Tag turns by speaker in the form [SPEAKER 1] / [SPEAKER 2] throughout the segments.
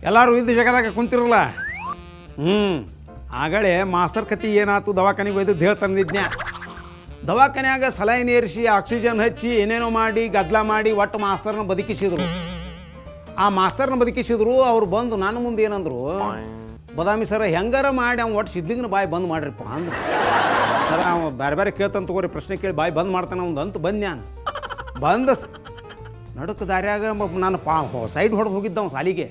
[SPEAKER 1] ಎಲ್ಲರೂ ಇದ್ದ ಜಗದಾಗ ಕುಂತಿರಲ್ಲ. ಆಗಲೇ ಮಾಸ್ತರ್ ಕತಿ ಏನಾಯ್ತು, ದವಾಖಾನೆಗೆ ಒಯ್ದು ಹೇಳಿ ತಂದಿದ್ನ್ಯಾ. ದವಾಖಾನ್ಯಾಗ ಸಲೈನ್ ಏರಿಸಿ ಆಕ್ಸಿಜನ್ ಹಚ್ಚಿ ಏನೇನೋ ಮಾಡಿ ಗದ್ದಲ ಮಾಡಿ ಒಟ್ಟು ಮಾಸ್ತರ್ನ ಬದುಕಿಸಿದ್ರು. ಆ ಮಾಸ್ತರ್ನ ಬದುಕಿಸಿದ್ರು. ಅವ್ರು ಬಂದು ನನ್ನ ಮುಂದೆ ಏನಂದ್ರು, ಬದಾಮಿ ಸರ ಹೆಂಗಾರ ಮಾಡಿ ಅವ್ನು ಒಟ್ಟು ಸಿದ್ಲಿಂಗನ ಬಾಯಿ ಬಂದ್ ಮಾಡ್ರಿಪ್ಪ ಅಂದ್ರು. ಸರ್ ಅವ ಬೇರೆ ಬೇರೆ ಕೇಳ್ತಾನೆ ತಗೋರಿ, ಪ್ರಶ್ನೆ ಕೇಳಿ ಬಾಯಿ ಬಂದ್ ಮಾಡ್ತಾನೆ ಅವ್ನು ಅಂತ ಬಂದು ನಾನು ಬಂದ ನಡುಕ ದಾರ್ಯಾಗ ನಾನು ಸೈಡ್ ಹೊಡೆದು ಹೋಗಿದ್ದ ಅವ್ನು ಸಾಲಿಗೆ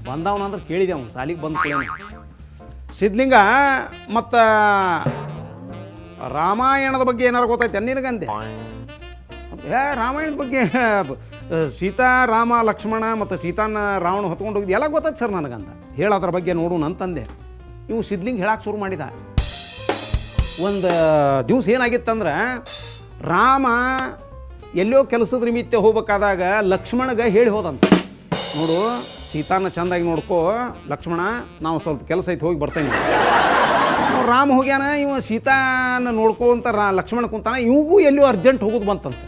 [SPEAKER 1] ಬಂದವನಂದ್ರೆ ಕೇಳಿದೆ. ಅವ್ನು ಸಾಲಿಗೆ ಬಂದು ಕೇಳಿ ಸಿದ್ಲಿಂಗ ಮತ್ತು ರಾಮಾಯಣದ ಬಗ್ಗೆ ಏನಾರು ಗೊತ್ತೈತೆ ನಿನಗಂದೆ? ರಾಮಾಯಣದ ಬಗ್ಗೆ ಸೀತಾ ರಾಮ ಲಕ್ಷ್ಮಣ ಮತ್ತು ಸೀತಾನ ರಾವಣ ಹೊತ್ಕೊಂಡು ಹೋಗಿದ್ದು ಎಲ್ಲ ಗೊತ್ತೈತೆ ಸರ್ ನನಗಂತ ಹೇಳೋದ್ರ ಬಗ್ಗೆ ನೋಡೋಣ ಅಂತಂದೆ. ಇವು ಸಿದ್ಲಿಂಗ ಹೇಳಕ್ಕೆ ಶುರು ಮಾಡಿದ. ಒಂದು ದಿವ್ಸ ಏನಾಗಿತ್ತಂದ್ರೆ, ರಾಮ ಎಲ್ಲೋ ಕೆಲಸದ ನಿಮಿತ್ತ ಹೋಗ್ಬೇಕಾದಾಗ ಲಕ್ಷ್ಮಣಗೆ ಹೇಳಿ ಹೋದಂತ, ನೋಡು ಸೀತಾನ ಚೆಂದಾಗಿ ನೋಡ್ಕೋ ಲಕ್ಷ್ಮಣ, ನಾವು ಸ್ವಲ್ಪ ಕೆಲಸ ಐತೆ ಹೋಗಿ ಬರ್ತೇನೆ. ರಾಮ ಹೋಗ್ಯಾನ, ಇವ ಸೀತಾನ ನೋಡ್ಕೊಂತ ಲಕ್ಷ್ಮಣ ಕುಂತಾನ. ಇವಿಗೂ ಎಲ್ಲೋ ಅರ್ಜೆಂಟ್ ಹೋಗೋದು ಬಂತಂತ.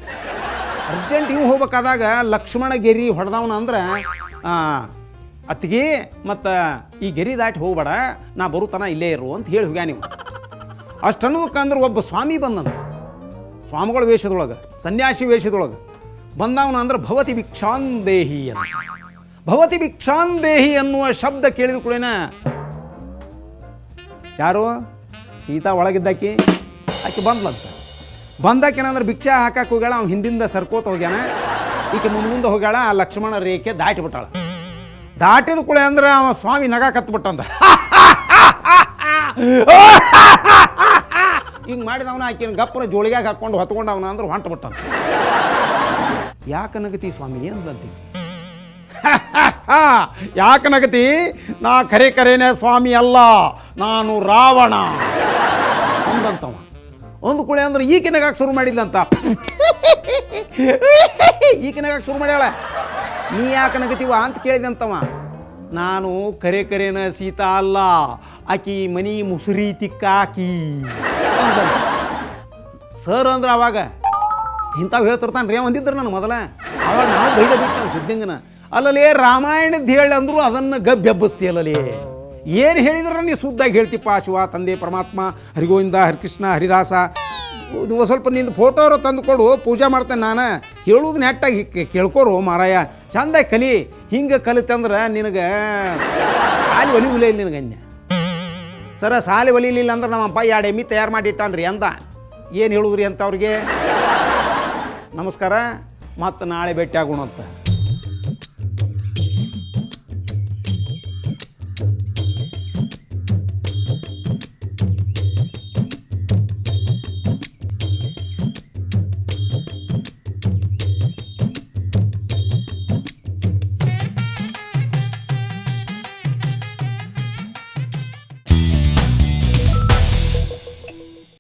[SPEAKER 1] ಅರ್ಜೆಂಟ್ ಇವು ಹೋಗ್ಬೇಕಾದಾಗ ಲಕ್ಷ್ಮಣ ಗೆರಿ ಹೊಡೆದವನ ಅಂದ್ರೆ, ಅತ್ತಿಗೆ ಮತ್ತು ಈ ಗೆರಿ ದಾಟಿ ಹೋಗ್ಬೇಡ, ನಾ ಬರುತ್ತಾನ ಇಲ್ಲೇ ಇರು ಅಂತ ಹೇಳಿ ಹೋಗ್ಯಾ. ನೀವು ಅಷ್ಟು ಅನ್ನೋದಕ್ಕಂದ್ರೆ ಒಬ್ಬ ಸ್ವಾಮಿ ಬಂದಂತ, ಸ್ವಾಮಿಗಳ ವೇಷದೊಳಗೆ, ಸನ್ಯಾಸಿ ವೇಷದೊಳಗೆ ಬಂದವನ ಅಂದ್ರೆ ಭವತಿ ಭಿಕ್ಷಾಂದೇಹಿ ಅಂತ. ಭವತಿ ಭಿಕ್ಷಾಂದೇಹಿ ಅನ್ನುವ ಶಬ್ದ ಕೇಳಿದ ಕೂಡೇನ ಯಾರು ಸೀತಾ ಒಳಗಿದ್ದಾಕಿ ಆಕೆ ಬಂದ್ಲಂತ. ಬಂದಾಕೇನಂದ್ರೆ ಭಿಕ್ಷೆ ಹಾಕಕ್ಕೆ ಹೋಗ್ಯಾಳ. ಅವ್ನು ಹಿಂದಿಂದ ಸರ್ಕೋತ ಹೋಗ್ಯಾನ, ಈಕೆ ಮುಂದೆ ಹೋಗ್ಯಾಳ. ಆ ಲಕ್ಷ್ಮಣ ರೇಖೆ ದಾಟಿಬಿಟ್ಟಾಳ. ದಾಟಿದ ಕೂಳೆ ಅಂದ್ರೆ ಅವ ಸ್ವಾಮಿ ನಗ ಕತ್ಬಿಟ್ಟಂತ. ಹಿಂಗೆ ಮಾಡಿದವನ ಆಕಿನ ಗಪ್ಪನ ಜೋಳಿಗ್ಯಾಗ ಹಾಕ್ಕೊಂಡು ಹೊತ್ಕೊಂಡು ಅವನ ಅಂದ್ರೆ ಹೊಂಟ್ಬಿಟ್ಟಂತ. ಯಾಕೆ ನಗತಿ ಸ್ವಾಮಿ ಅಂದಂತಿ? ಯಾಕೆ ನಗತಿ? ನಾ ಕರೇನೆ ಸ್ವಾಮಿ ಅಲ್ಲ, ನಾನು ರಾವಣ ಅಂದಂತವ. ಒಂದು ಕುಳೆ ಅಂದ್ರೆ ಈಕೆ ನಗಾಕ ಶುರು ಮಾಡಿದ್ಲಂತ. ಈಕೆ ನಗಾಕ ಶುರು ಮಾಡ್ಯಾಳ. ನೀ ಯಾಕೆ ನಗತೀವ ಅಂತ ಕೇಳಿದಂತವ. ನಾನು ಕರೇನ ಸೀತಾ ಅಲ್ಲ, ಆಕಿ ಮನಿ ಮುಸುರಿ ತಿಕ್ಕಾಕಿ ಅಂದಂತ. ಸರ್ ಅಂದ್ರೆ ಅವಾಗ ಇಂಥವು ಹೇಳ್ತಿರ್ತಾನೆ ರೀ ಅಂದಿದ್ರು ನಾನು ಮೊದಲ. ಅವಾಗ ನಾವು ಬೈದ ಬಿಟ್ಟು ನಾವು ಸಿದ್ಧಂಗನ ಅಲ್ಲಲೇ ರಾಮಾಯಣದ ಹೇಳಿ ಅಂದ್ರು ಅದನ್ನು ಗಬ್ಬೆಬ್ಬಿಸ್ತೀಯಲ್ಲಲೇ. ಏನು ಹೇಳಿದ್ರು ನೀ ಶುದ್ಧಾಗಿ ಹೇಳ್ತಿಪ್ಪ. ಶಿವ, ತಂದೆ, ಪರಮಾತ್ಮ, ಹರಿಗೋವಿಂದ, ಹರಿಕೃಷ್ಣ, ಹರಿದಾಸ, ಸ್ವಲ್ಪ ನಿಂದು ಫೋಟೋರು ತಂದು ಕೊಡು, ಪೂಜೆ ಮಾಡ್ತೇನೆ ನಾನು. ಹೇಳುವುದು ನೆಟ್ಟಾಗಿ ಕೇಳ್ಕೋರು ಮಾರಾಯ, ಚಂದಾಗಿ ಕಲಿ. ಹಿಂಗೆ ಕಲಿತಂದ್ರೆ ನಿನಗೆ ಸಾಲಿ ಒಲಿದಿಲ್ಲ ಇಲ್ಲಿ ನಿನಗೆ ಅನ್ಯ. ಸರ ಸಾಲಿ ಒಲಿಲಿಲ್ಲ ಅಂದ್ರೆ ನಮ್ಮಪ್ಪ 2 ಎಮ್ಮಿ ತಯಾರು ಮಾಡಿ ಇಟ್ಟಾನ್ರಿ ಅಂದ. ಏನು ಹೇಳುದ್ರಿ ಅಂತ ಅವ್ರಿಗೆ. ನಮಸ್ಕಾರ, ಮತ್ತು ನಾಳೆ ಭೇಟಿ ಆಗೋಣ ಅಂತ.